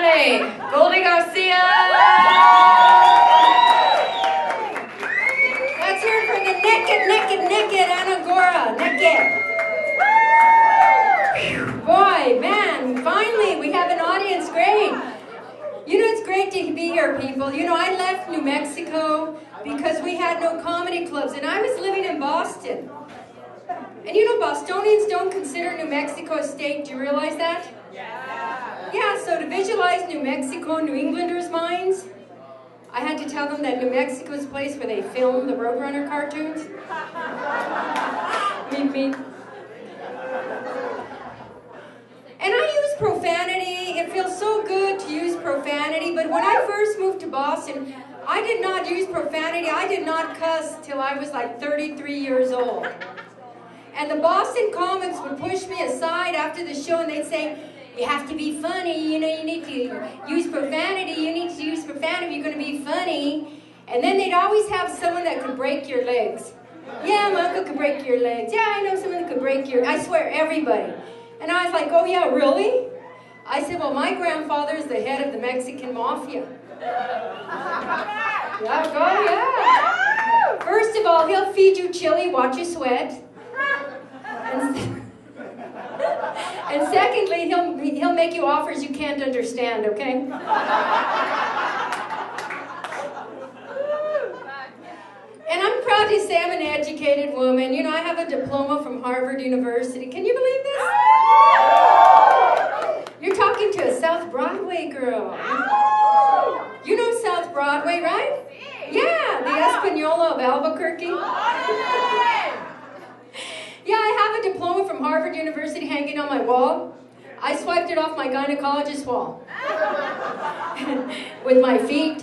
everybody. Goldie Garcia. Let's hear it for the naked Ann Gora. Naked. Boy, man, finally we have an audience. Great. You know, it's great to be here, people. You know, I left New Mexico because we had no comedy clubs, and I was living in Boston. And you know, Bostonians don't consider New Mexico a state. Do you realize that? Yeah, so to visualize New Mexico in New Englanders' minds, I had to tell them that New Mexico is a place where they film the Roadrunner cartoons. Meep, meep. And I use profanity. It feels so good to use profanity, but when I first moved to Boston, I did not use profanity. I did not cuss till I was like 33 years old. And the Boston comics would push me aside after the show and they'd say, you have to be funny, you know, you need to use profanity, you need to use profanity if you're going to be funny. And then they'd always have someone that could break your legs. Yeah, my uncle could break your legs. Yeah, I know someone that could break your, I swear, everybody. And I was like, oh yeah, really? I said, well, my grandfather is the head of the Mexican mafia. Yeah, go, yeah. First of all, he'll feed you chili, watch you sweat. And secondly, he'll make you offers you can't understand, okay? And I'm proud to say I'm an educated woman. You know, I have a diploma from Harvard University. Can you believe this? You're talking to a South Broadway girl. You know South Broadway, right? Yeah, the Espanola of Albuquerque. Yeah, I have a diploma from Harvard University hanging on my wall. I swiped it off my gynecologist wall. With my feet.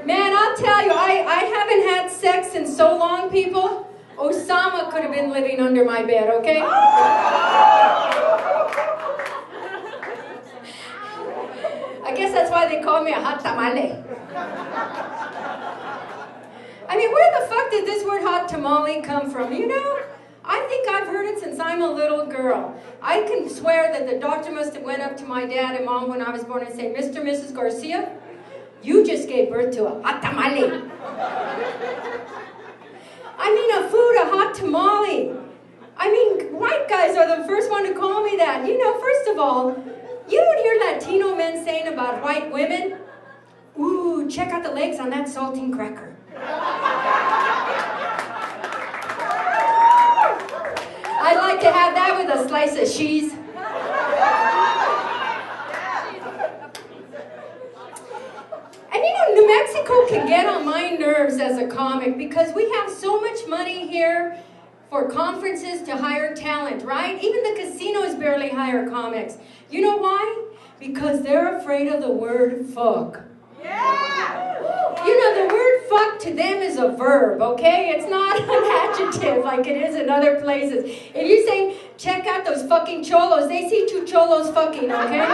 Man, I'll tell you, I haven't had sex in so long, people. Osama could have been living under my bed, okay? I guess that's why they call me a hot tamale. I mean, where the fuck did this word hot tamale come from, you know? I think I've heard it since I'm a little girl. I can swear that the doctor must have went up to my dad and mom when I was born and said, Mr. and Mrs. Garcia, you just gave birth to a hot tamale. I mean, a food, a hot tamale. I mean, white guys are the first one to call me that. You know, first of all, you don't hear Latino men saying about white women, ooh, check out the legs on that saltine cracker. I'd like to have that with a slice of cheese. And you know, New Mexico can get on my nerves as a comic because we have so much money here for conferences to hire talent, right? Even the casinos barely hire comics. You know why? Because they're afraid of the word fuck. Yeah! You know, the word fuck to them is a verb, okay? It's not an adjective like it is in other places. If you say, check out those fucking cholos, they see two cholos fucking, okay?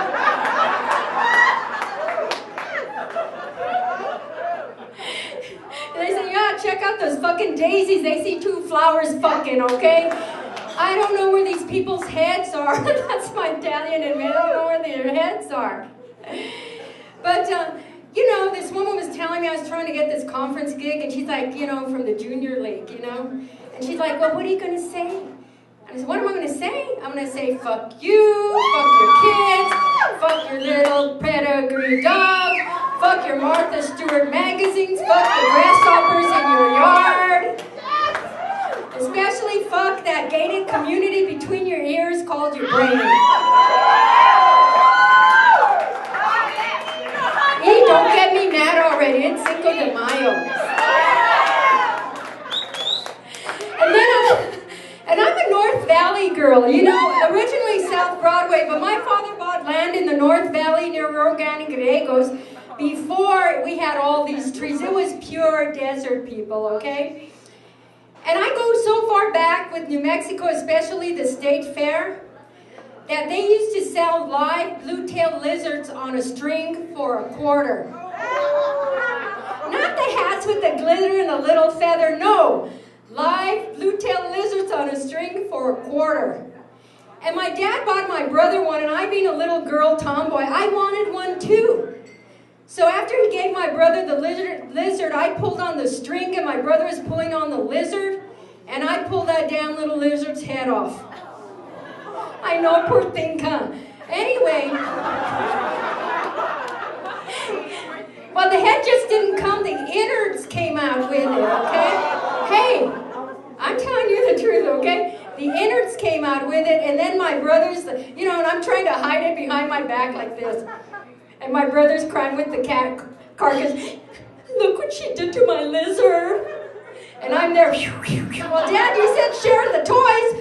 They say, yeah, check out those fucking daisies, they see two flowers fucking, okay? I don't know where these people's heads are. That's my Italian in me. I don't know where their heads are. But, you know, this woman was telling me I was trying to get this conference gig, and she's like, you know, from the junior league, you know? And she's like, well, what are you going to say? And I said, what am I going to say? I'm going to say, fuck you, fuck your kids, fuck your little pedigree dog, fuck your Martha Stewart magazines, fuck the grasshoppers in your yard. Especially fuck that gated community between your ears called your brain. Hey, don't get me mad already. It's Cinco de Mayo. And I'm a North Valley girl. You know, originally South Broadway, but my father bought land in the North Valley near Organic Griegos before we had all these trees. It was pure desert, people, okay? And I go so far back with New Mexico, especially the state fair, that they used to sell live blue-tailed lizards on a string for $0.25. Not the hats with the glitter and the little feather, no. Live blue-tailed lizards on a string for $0.25. And my dad bought my brother one, and I, being a little girl tomboy, I wanted one too. So after he gave my brother the lizard, I pulled on the string, and my brother was pulling on the lizard, and I pulled that damn little lizard's head off. I know, poor thing, huh? Anyway, well, the head just didn't come, the innards came out with it, okay? Hey, I'm telling you the truth, okay? The innards came out with it, and then my brother's, you know, and I'm trying to hide it behind my back like this. And my brother's crying with the cat carcass. Look what she did to my lizard. And I'm there. Well, Dad, you said share the toys.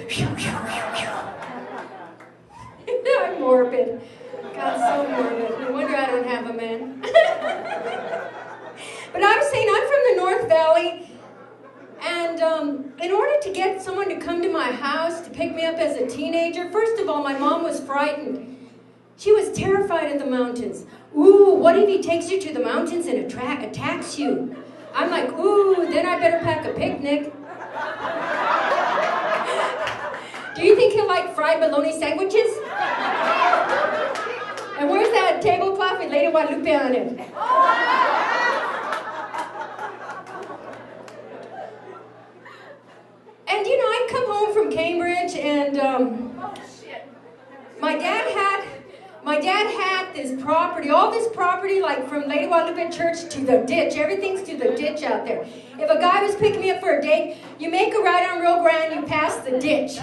I'm morbid. God, so morbid. No wonder I don't have a man. But I was saying, I'm from the North Valley. And in order to get someone to come to my house to pick me up as a teenager, first of all, my mom was frightened. She was terrified of the mountains. Ooh, what if he takes you to the mountains and attacks you? I'm like, ooh, then I better pack a picnic. Do you think he'll like fried bologna sandwiches? And where's that tablecloth with Lady Guadalupe on it? And you know, I'd come home from Cambridge, and my dad had this property, all this property, like from Lady Guadalupe Church to the ditch. Everything's to the ditch out there. If a guy was picking me up for a date, you make a right on Rio Grande, you pass the ditch.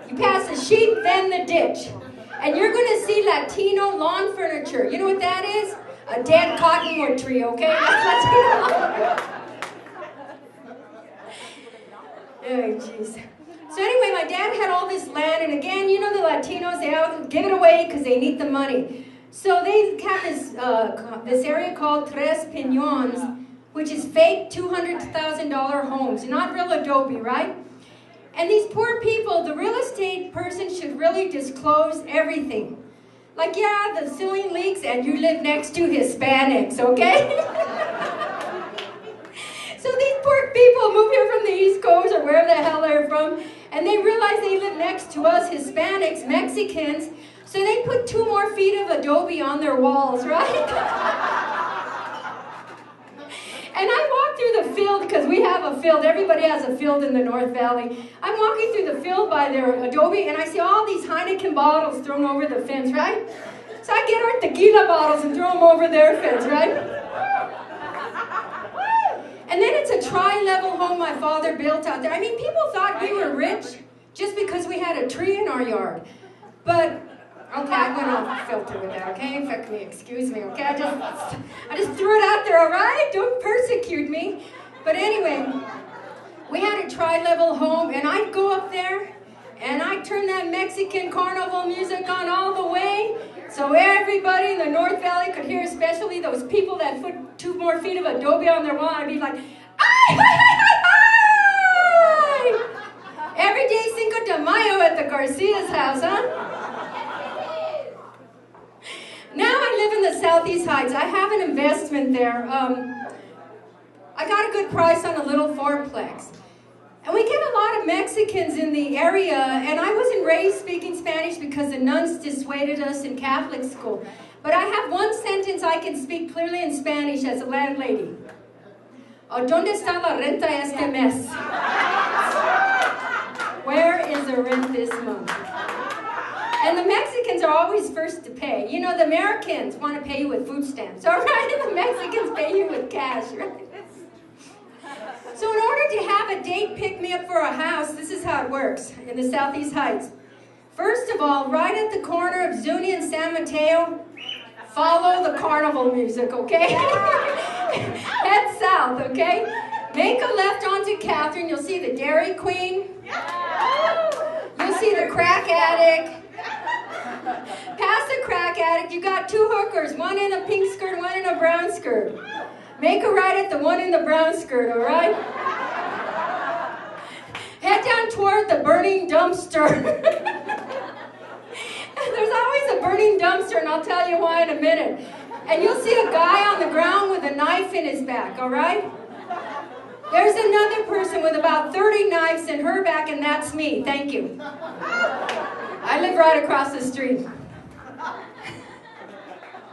You pass the sheep, then the ditch. And you're going to see Latino lawn furniture. You know what that is? A dead cottonwood tree, okay? That's Latino. Oh, jeez. So anyway, my dad had all this land, and again, you know the Latinos, they all give it away because they need the money. So they have this area called Tres Piñons, which is fake $200,000 homes, not real adobe, right? And these poor people, the real estate person should really disclose everything. Like, yeah, the ceiling leaks and you live next to Hispanics, okay? So these poor people move here from the East Coast or wherever the hell they're from, and they realize they live next to us, Hispanics, Mexicans, so they put 2 more feet of adobe on their walls, right? And I walk through the field, because we have a field, everybody has a field in the North Valley. I'm walking through the field by their adobe, and I see all these Heineken bottles thrown over the fence, right? So I get our tequila bottles and throw them over their fence, right? And then it's a tri-level home my father built out there. I mean, people thought we were rich just because we had a tree in our yard. But, okay, I went off filter with that, okay? Fuck me, excuse me, okay? I just threw it out there, all right? Don't persecute me. But anyway, we had a tri-level home, and I'd go up there, and I'd turn that Mexican carnival music on all the way, so everybody in the North Valley could hear, especially those people that put 2 more feet of adobe on their wall. I'd be like, ay, ay, ay, ay, ay! Every day Cinco de Mayo at the Garcia's house, huh? Now I live in the Southeast Heights. I have an investment there. I got a good price on a little 4-plex. And we get a lot of Mexicans in the area, and I wasn't raised speaking Spanish because the nuns dissuaded us in Catholic school. But I have one sentence I can speak clearly in Spanish as a landlady. ¿Dónde está la renta este mes? Where is the rent this month? And the Mexicans are always first to pay. You know, the Americans want to pay you with food stamps, all right? And the Mexicans pay you with cash, right? So in order to have a date pick me up for a house, this is how it works in the Southeast Heights. First of all, right at the corner of Zuni and San Mateo, follow the carnival music, okay? Head south, okay? Make a left onto Catherine, you'll see the Dairy Queen. You'll see the crack addict. Past the crack addict, you got 2 hookers, one in a pink skirt, one in a brown skirt. Make a right at the one in the brown skirt, all right? Head down toward the burning dumpster. There's always a burning dumpster, and I'll tell you why in a minute. And you'll see a guy on the ground with a knife in his back, all right? There's another person with about 30 knives in her back, and that's me. Thank you. I live right across the street.